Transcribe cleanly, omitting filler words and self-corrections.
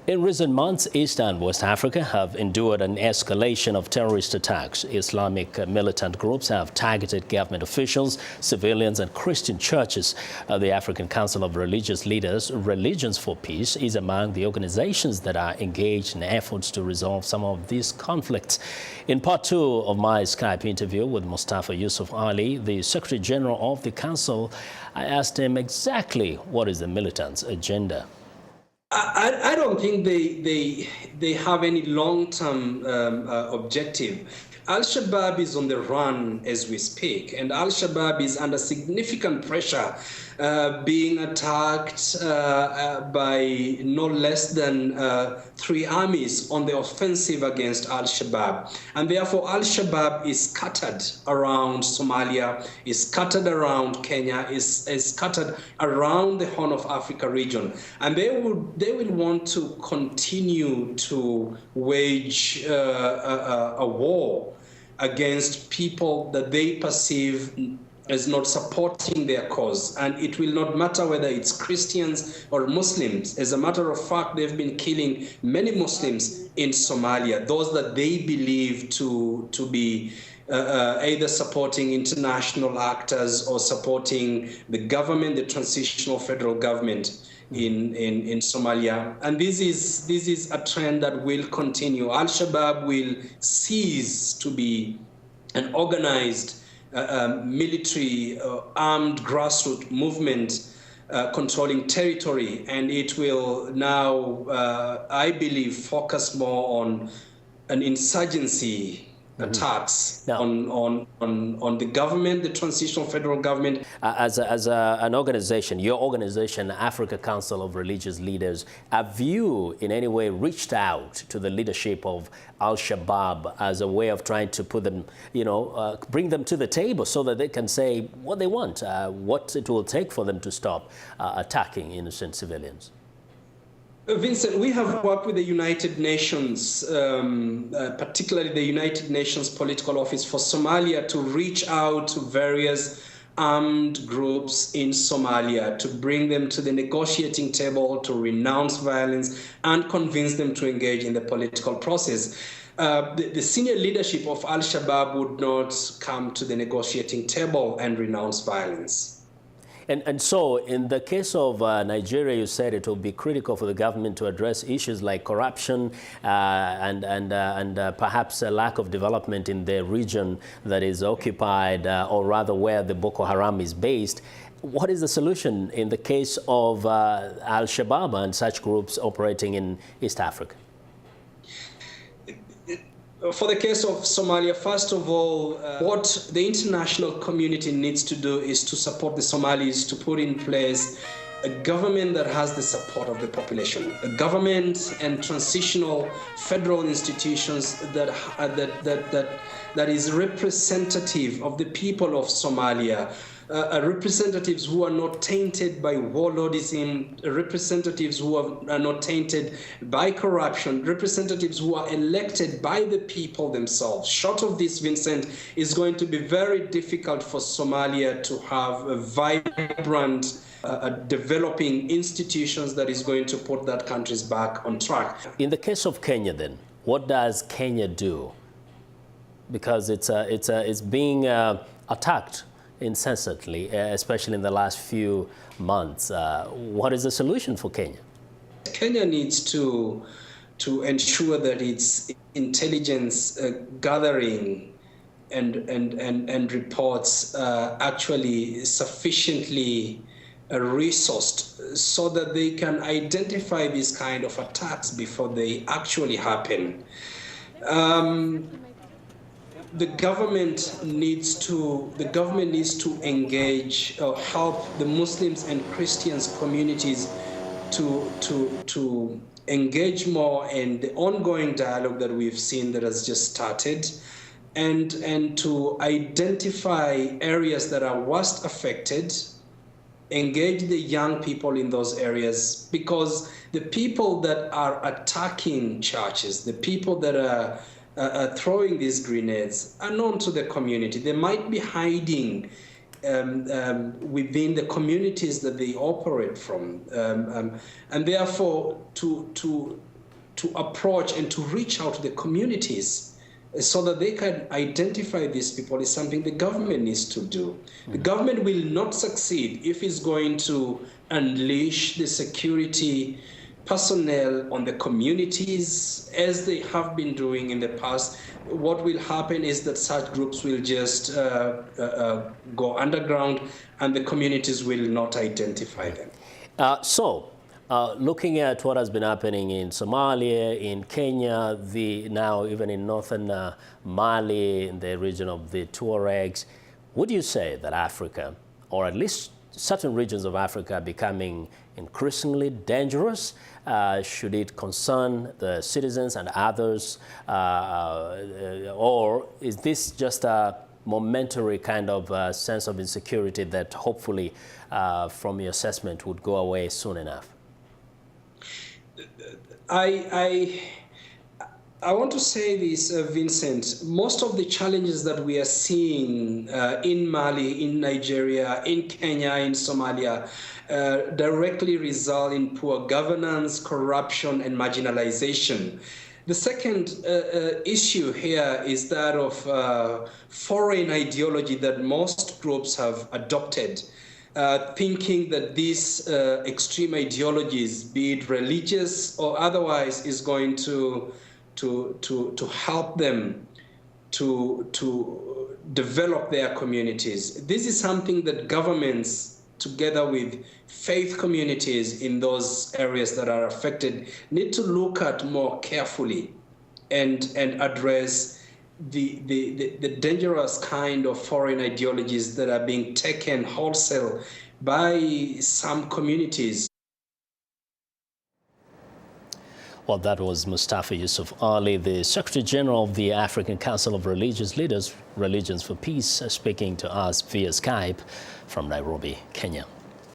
In recent months, East and West Africa have endured an escalation of terrorist attacks. Islamic militant groups have targeted government officials, civilians, and Christian churches. The African Council of Religious Leaders, Religions for Peace, is among the organizations that are engaged in efforts to resolve some of these conflicts. In part two of my Skype interview with Mustafa Yusuf Ali, the Secretary-General of the Council, I asked him exactly what is the militants' agenda. I don't think they have any long-term objective. Al-Shabaab is on the run as we speak, and Al-Shabaab is under significant pressure, being attacked by no less than 3 armies on the offensive against Al-Shabaab. And therefore, Al-Shabaab is scattered around Somalia, is scattered around Kenya, is scattered around the Horn of Africa region. And they will want to continue to wage a war against people that they perceive as not supporting their cause. And it will not matter whether it's Christians or Muslims. As a matter of fact, they've been killing many Muslims in Somalia, those that they believe to be either supporting international actors or supporting the government, the transitional federal government in Somalia. And this is a trend that will continue. Al-Shabaab will cease to be an organized military armed grassroots movement controlling territory, and it will now, I believe, focus more on an insurgency attacks on the government, the transitional federal government. As an organization, your organization, Africa Council of Religious Leaders, have you in any way reached out to the leadership of Al-Shabaab as a way of trying to put them, bring them to the table so that they can say what they want, what it will take for them to stop attacking innocent civilians? Vincent, we have worked with the United Nations, particularly the United Nations Political Office for Somalia, to reach out to various armed groups in Somalia, to bring them to the negotiating table, to renounce violence, and convince them to engage in the political process. The senior leadership of Al-Shabaab would not come to the negotiating table and renounce violence. And so, in the case of Nigeria, you said it will be critical for the government to address issues like corruption and perhaps a lack of development in the region that is occupied, or rather where the Boko Haram is based. What is the solution in the case of Al-Shabaab and such groups operating in East Africa? For the case of Somalia, first of all, what the international community needs to do is to support the Somalis to put in place a government that has the support of the population, a government and transitional federal institutions that is representative of the people of Somalia. Representatives who are not tainted by warlordism, representatives who are not tainted by corruption, representatives who are elected by the people themselves. Short of this, Vincent, is going to be very difficult for Somalia to have a vibrant, developing institutions that is going to put that country's back on track. In the case of Kenya, then, what does Kenya do? Because it's being attacked incessantly, especially in the last few months. What is the solution for Kenya? Kenya needs to ensure that its intelligence gathering and reports actually sufficiently resourced so that they can identify these kind of attacks before they actually happen. The government needs to engage or help the Muslims and Christians communities to engage more in the ongoing dialogue that we've seen that has just started, and to identify areas that are worst affected, engage the young people in those areas, because the people that are attacking churches, the people that are throwing these grenades are known to the community. They might be hiding within the communities that they operate from, and therefore to approach and to reach out to the communities so that they can identify these people is something the government needs to do. The government will not succeed if it's going to unleash the security personnel on the communities as they have been doing in the past. What will happen is that such groups will just go underground and the communities will not identify them. Looking at what has been happening in Somalia, in Kenya, now even in northern Mali, in the region of the Tuaregs, would you say that Africa, or at least certain regions of Africa, are becoming increasingly dangerous? Should it concern the citizens and others? Or is this just a momentary kind of sense of insecurity that hopefully, from your assessment, would go away soon enough? I want to say this, Vincent. Most of the challenges that we are seeing in Mali, in Nigeria, in Kenya, in Somalia, directly result in poor governance, corruption, and marginalization. The second issue here is that of foreign ideology that most groups have adopted. Thinking that these extreme ideologies, be it religious or otherwise, is going to help them to develop their communities. This is something that governments, together with faith communities in those areas that are affected, need to look at more carefully and address the dangerous kind of foreign ideologies that are being taken wholesale by some communities. Well, that was Mustafa Yusuf Ali, the Secretary-General of the African Council of Religious Leaders, Religions for Peace, speaking to us via Skype from Nairobi, Kenya.